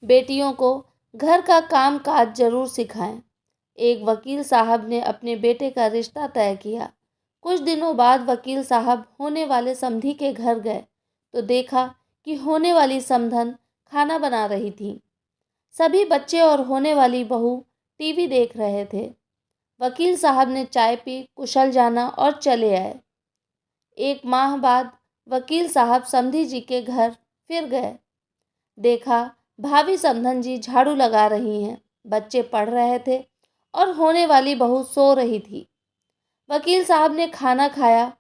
बेटियों को घर का काम काज जरूर सिखाएं। एक वकील साहब ने अपने बेटे का रिश्ता तय किया। कुछ दिनों बाद वकील साहब होने वाले समधी के घर गए तो देखा कि होने वाली समधन खाना बना रही थी। सभी बच्चे और होने वाली बहू टीवी देख रहे थे। वकील साहब ने चाय पी, कुशल जाना और चले आए। एक माह बाद वकील साहब समधी जी के घर फिर गए। देखा भाभी समधन जी झाड़ू लगा रही हैं, बच्चे पढ़ रहे थे और होने वाली बहू सो रही थी। वकील साहब ने खाना खाया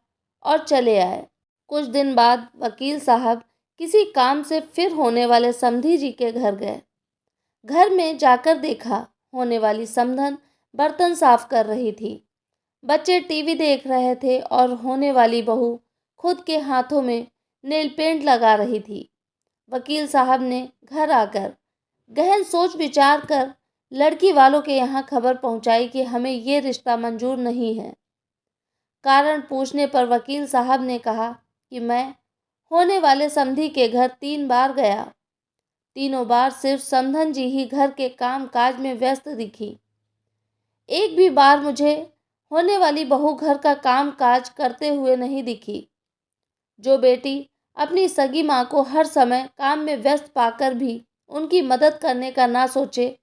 और चले आए। कुछ दिन बाद वकील साहब किसी काम से फिर होने वाले समधी जी के घर गए। घर में जाकर देखा होने वाली समधन बर्तन साफ कर रही थी। बच्चे टीवी देख रहे थे और होने वाली बहू खुद के हाथों में नेल पेंट लगा रही थी। वकील साहब ने घर आकर गहन सोच विचार कर लड़की वालों के यहाँ खबर पहुंचाई कि हमें ये रिश्ता मंजूर नहीं है। कारण पूछने पर वकील साहब ने कहा कि मैं होने वाले समधी के घर 3 बार गया। तीनों बार सिर्फ समधन जी ही घर के काम काज में व्यस्त दिखी। एक भी बार मुझे होने वाली बहू घर का काम काज करते हुए नहीं दिखी। जो बेटी अपनी सगी माँ को हर समय काम में व्यस्त पाकर भी उनकी मदद करने का ना सोचे,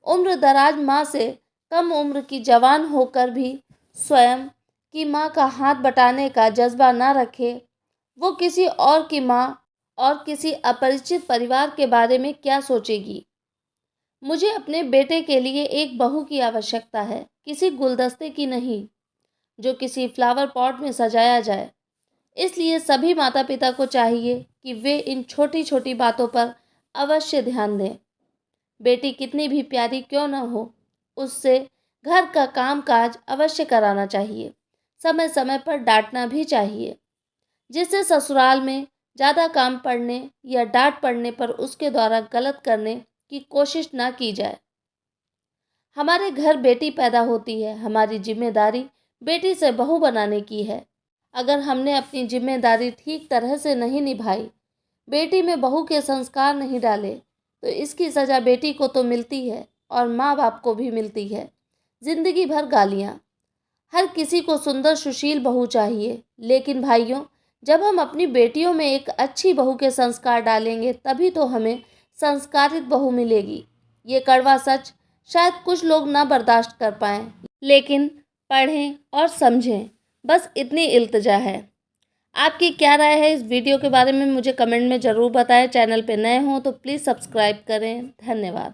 उम्र दराज माँ से कम उम्र की जवान होकर भी स्वयं की माँ का हाथ बटाने का जज्बा ना रखे, वो किसी और की माँ और किसी अपरिचित परिवार के बारे में क्या सोचेगी। मुझे अपने बेटे के लिए एक बहू की आवश्यकता है, किसी गुलदस्ते की नहीं जो किसी फ्लावर पॉट में सजाया जाए। इसलिए सभी माता पिता को चाहिए कि वे इन छोटी छोटी बातों पर अवश्य ध्यान दें। बेटी कितनी भी प्यारी क्यों न हो, उससे घर का काम काज अवश्य कराना चाहिए। समय समय पर डांटना भी चाहिए, जिससे ससुराल में ज़्यादा काम पड़ने या डांट पड़ने पर उसके द्वारा गलत करने की कोशिश ना की जाए। हमारे घर बेटी पैदा होती है, हमारी जिम्मेदारी बेटी से बहू बनाने की है। अगर हमने अपनी जिम्मेदारी ठीक तरह से नहीं निभाई, बेटी में बहू के संस्कार नहीं डाले, तो इसकी सज़ा बेटी को तो मिलती है और माँ बाप को भी मिलती है, जिंदगी भर गालियाँ। हर किसी को सुंदर सुशील बहू चाहिए, लेकिन भाइयों, जब हम अपनी बेटियों में एक अच्छी बहू के संस्कार डालेंगे तभी तो हमें संस्कारित बहू मिलेगी। ये कड़वा सच शायद कुछ लोग ना बर्दाश्त कर पाएं, लेकिन पढ़ें और समझें, बस इतनी इल्तिजा है। आपकी क्या राय है इस वीडियो के बारे में मुझे कमेंट में ज़रूर बताएं। चैनल पे नए हों तो प्लीज़ सब्सक्राइब करें। धन्यवाद।